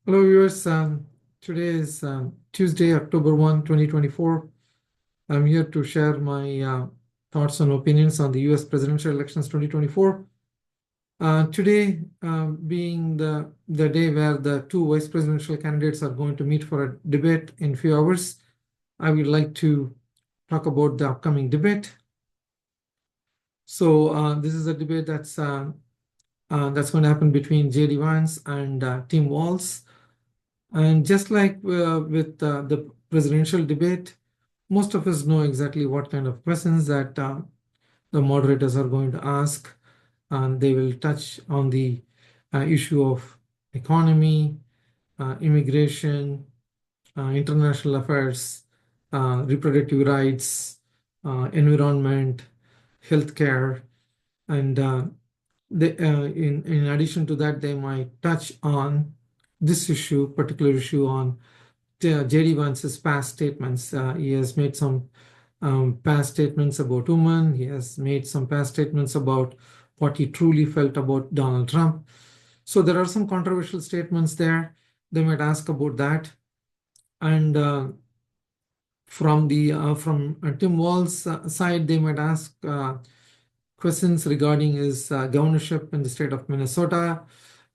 Hello, viewers. Today is Tuesday, October 1, 2024. I'm here to share my thoughts and opinions on the US presidential elections 2024. Today, being the day where the two vice presidential candidates are going to meet for a debate in a few hours, I would like to talk about the upcoming debate. So this is a debate that's going to happen between JD Vance and Tim Waltz. And just like with the presidential debate, most of us know exactly what kind of questions that the moderators are going to ask. And they will touch on the issue of economy, immigration, international affairs, reproductive rights, environment, healthcare, and in addition to that, they might touch on this particular issue on JD Vance's past statements. He has made some past statements about women. He has made some past statements about what he truly felt about Donald Trump. So there are some controversial statements there. They might ask about that. And from Tim Walz's side, they might ask questions regarding his governorship in the state of Minnesota,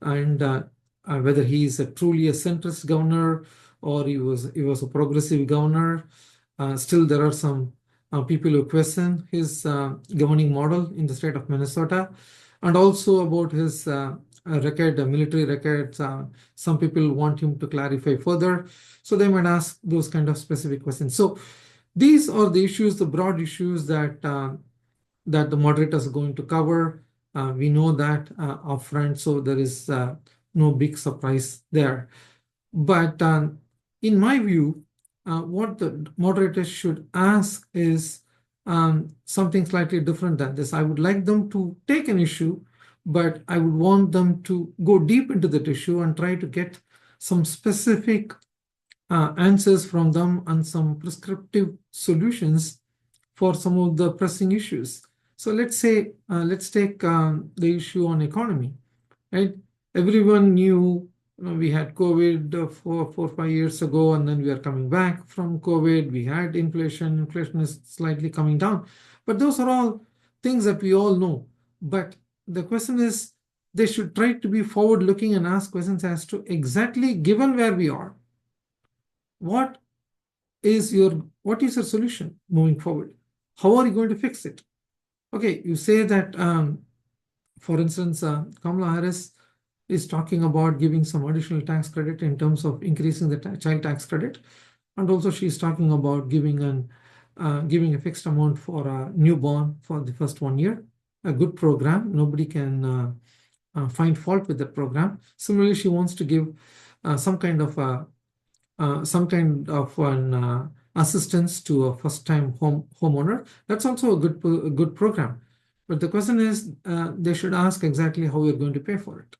and whether he is truly a centrist governor or he was a progressive governor. Still, there are some people who question his governing model in the state of Minnesota, and also about his military records. Some people want him to clarify further, so they might ask those kind of specific questions. So these are the issues, the broad issues that the moderators are going to cover. We know that upfront, so there is no big surprise there. But in my view, what the moderators should ask is something slightly different than this. I would like them to take an issue, but I would want them to go deep into that issue and try to get some specific answers from them and some prescriptive solutions for some of the pressing issues. So let's take the issue on economy, right? Everyone knew, we had COVID 5 years ago, and then we are coming back from COVID. We had inflation. Inflation is slightly coming down, but those are all things that we all know. But the question is, they should try to be forward-looking and ask questions as to exactly, given where we are, what is your solution moving forward? How are you going to fix it? Okay, you say that, for instance, Kamala Harris is talking about giving some additional tax credit in terms of increasing the child tax credit. And also she's talking about giving a fixed amount for a newborn for the first 1 year. A good program. Nobody can find fault with that program. Similarly, she wants to give some kind of an assistance to a first-time homeowner. That's also a good program. But the question is, they should ask exactly how you're going to pay for it.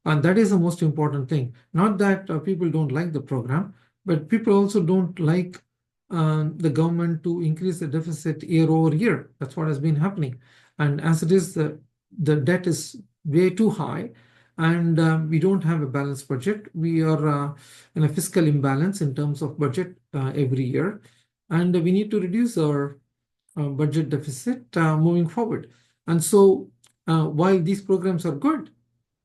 And that is the most important thing. Not that people don't like the program, but people also don't like the government to increase the deficit year over year. That's what has been happening. And as it is, the debt is way too high, and we don't have a balanced budget. We are in a fiscal imbalance in terms of budget every year, and we need to reduce our budget deficit moving forward. And so while these programs are good,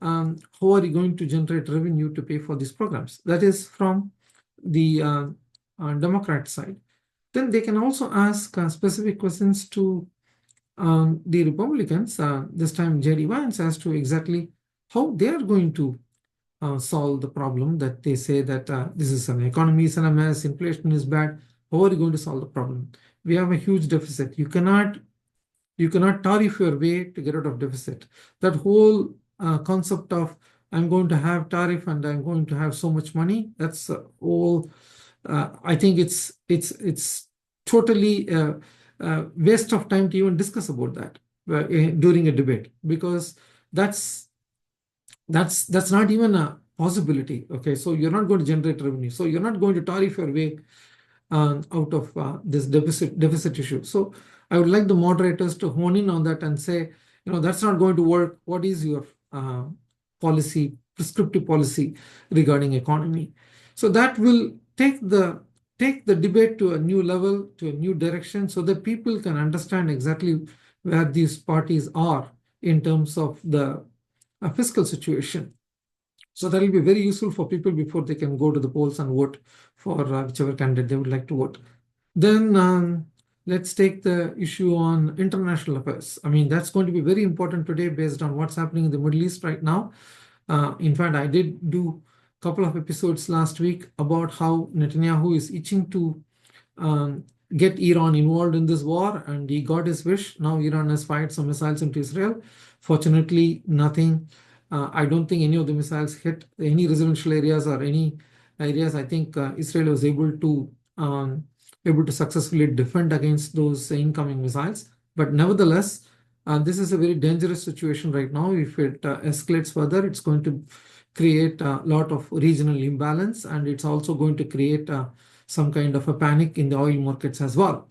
how are you going to generate revenue to pay for these programs? That is from the Democrat side. Then they can also ask specific questions to the Republicans, this time JD Vance, as to exactly how they are going to solve the problem that they say that this is an economy is in a mess, inflation is bad. How are you going to solve the problem? We have a huge deficit. You cannot tariff your way to get out of deficit. That whole concept of I'm going to have tariff and I'm going to have so much money, that's all. I think it's totally waste of time to even discuss about that during a debate, because that's not even a possibility. Okay, so you're not going to generate revenue, so you're not going to tariff your way out of this deficit issue. So I would like the moderators to hone in on that and say, that's not going to work. What is your policy prescriptive policy regarding economy. So that will take the debate to a new level, to a new direction, so that people can understand exactly where these parties are in terms of the fiscal situation. So that will be very useful for people before they can go to the polls and vote for whichever candidate they would like to vote. Then let's take the issue on international affairs. I mean, that's going to be very important today based on what's happening in the Middle East right now. In fact, I did do a couple of episodes last week about how Netanyahu is itching to get Iran involved in this war, and he got his wish. Now Iran has fired some missiles into Israel. Fortunately, nothing. I don't think any of the missiles hit any residential areas or any areas. I think Israel was able to successfully defend against those incoming missiles. But nevertheless, this is a very dangerous situation right now. If it escalates further, it's going to create a lot of regional imbalance, and it's also going to create some kind of a panic in the oil markets as well.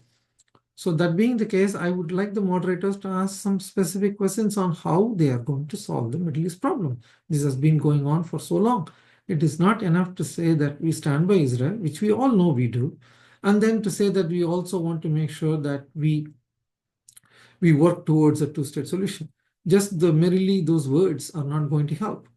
So that being the case, I would like the moderators to ask some specific questions on how they are going to solve the Middle East problem. This has been going on for so long. It is not enough to say that we stand by Israel, which we all know we do, and then to say that we also want to make sure that we work towards a two-state solution. Just merely those words are not going to help.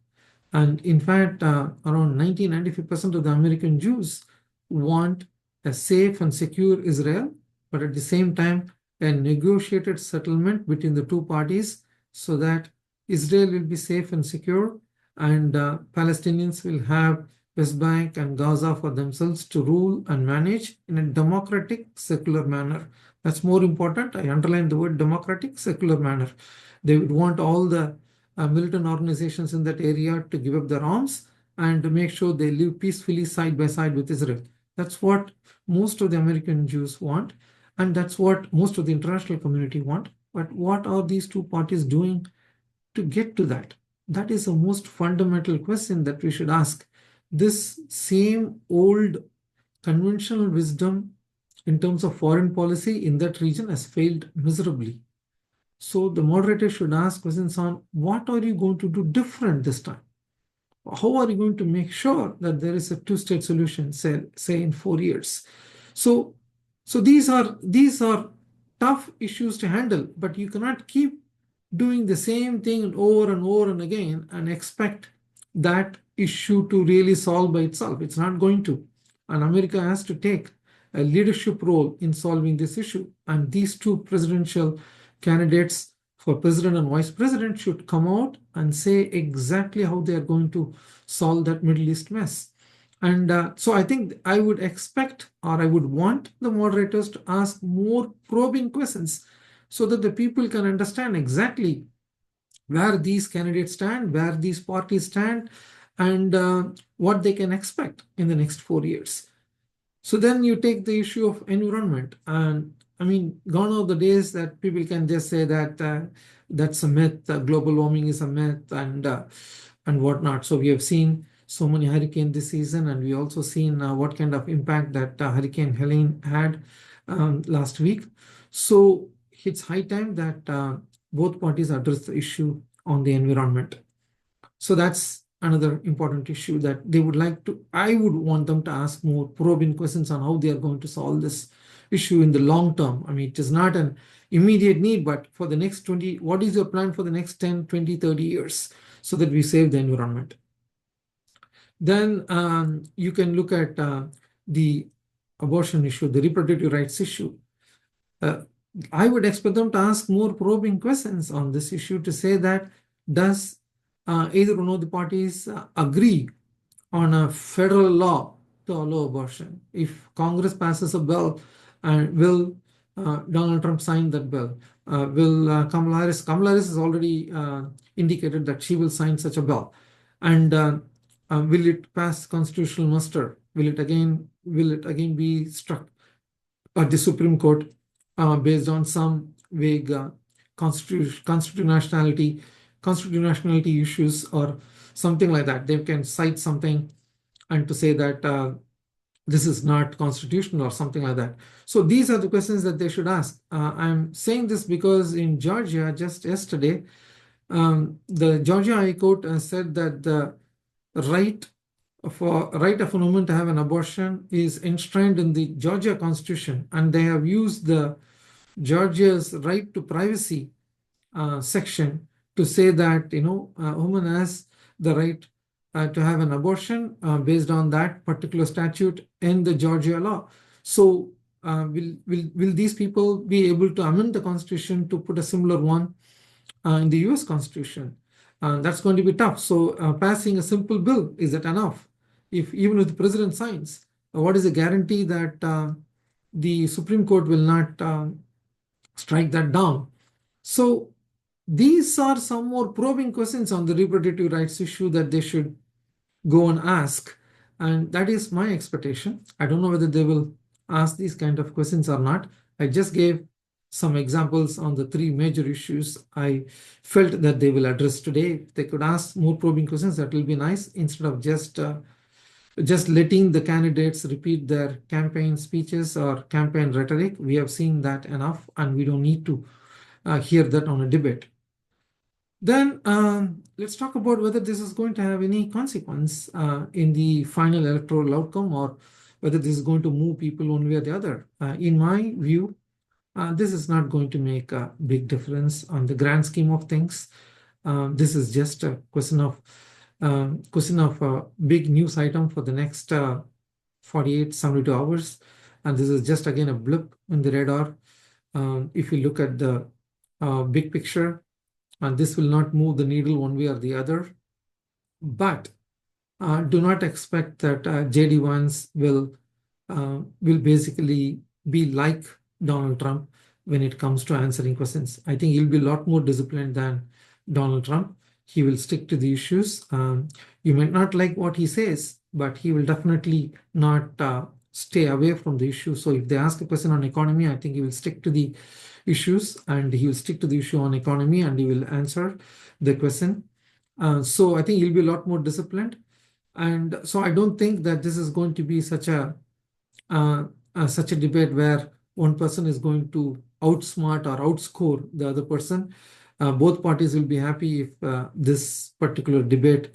And in fact, around 90-95% of the American Jews want a safe and secure Israel, but at the same time, a negotiated settlement between the two parties so that Israel will be safe and secure, and Palestinians will have West Bank and Gaza for themselves to rule and manage in a democratic, secular manner. That's more important. I underline the word democratic, secular manner. They would want all the militant organizations in that area to give up their arms and to make sure they live peacefully side by side with Israel. That's what most of the American Jews want, and that's what most of the international community want. But what are these two parties doing to get to that? That is the most fundamental question that we should ask. This same old conventional wisdom in terms of foreign policy in that region has failed miserably. So the moderator should ask questions on what are you going to do different this time? How are you going to make sure that there is a two-state solution, say in 4 years? So these are tough issues to handle, but you cannot keep doing the same thing over and over and again and expect that issue to really solve by itself. It's not going to. And America has to take a leadership role in solving this issue. And these two presidential candidates for president and vice president should come out and say exactly how they are going to solve that Middle East mess. And so I think I would expect, or I would want the moderators to ask more probing questions so that the people can understand exactly where these candidates stand, where these parties stand, and what they can expect in the next 4 years. So then you take the issue of environment. And I mean, gone are the days that people can just say that that's a myth, global warming is a myth, and whatnot. So we have seen so many hurricanes this season, and we also seen what kind of impact that Hurricane Helene had last week. So it's high time that both parties address the issue on the environment. So that's another important issue that they would like to, I would want them to ask more probing questions on how they are going to solve this issue in the long term. I mean, it is not an immediate need, but for the next 20, what is your plan for the next 10, 20, 30 years so that we save the environment? Then you can look at the abortion issue, the reproductive rights issue. I would expect them to ask more probing questions on this issue to say that does either one of the parties agree on a federal law to allow abortion? If Congress passes a bill, and will Donald Trump sign that bill? Will Kamala Harris has already indicated that she will sign such a bill. And will it pass constitutional muster? Will it again be struck at the Supreme Court based on some vague constitutionality issues or something like that? They can cite something and to say that this is not constitutional or something like that. So these are the questions that they should ask. I'm saying this because in Georgia, just yesterday, the Georgia High Court said that the right of a woman to have an abortion is enshrined in the Georgia Constitution, and they have used the Georgia's right to privacy section to say that a woman has the right to have an abortion based on that particular statute in the Georgia law. So will these people be able to amend the Constitution to put a similar one in the US Constitution? That's going to be tough. So passing a simple bill, is that enough? If even if the president signs, what is the guarantee that the Supreme Court will not strike that down? So these are some more probing questions on the reproductive rights issue that they should go and ask. And that is my expectation. I don't know whether they will ask these kind of questions or not. I just gave some examples on the three major issues I felt that they will address today. If they could ask more probing questions, that will be nice, instead of just letting the candidates repeat their campaign speeches or campaign rhetoric. We have seen that enough, and we don't need to hear that on a debate. Then let's talk about whether this is going to have any consequence in the final electoral outcome, or whether this is going to move people one way or the other. In my view, this is not going to make a big difference on the grand scheme of things. This is just a question of a big news item for the next 48, 72 hours. And this is just, again, a blip in the radar. If you look at the big picture, and this will not move the needle one way or the other. But do not expect that JD Vance will basically be like Donald Trump when it comes to answering questions. I think he'll be a lot more disciplined than Donald Trump. He will stick to the issues. You might not like what he says, but he will definitely not stay away from the issue. So if they ask a question on economy, I think he will stick to the issues, and he will stick to the issue on economy, and he will answer the question. So I think he'll be a lot more disciplined. And so I don't think that this is going to be such a debate where one person is going to outsmart or outscore the other person. Both parties will be happy if this particular debate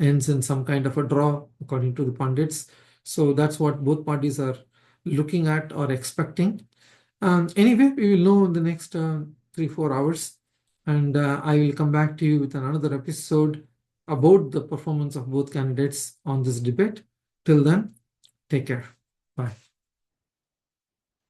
ends in some kind of a draw, according to the pundits. So that's what both parties are looking at or expecting. Anyway, we will know in the next 3-4 hours, and I will come back to you with another episode about the performance of both candidates on this debate. Till then, take care.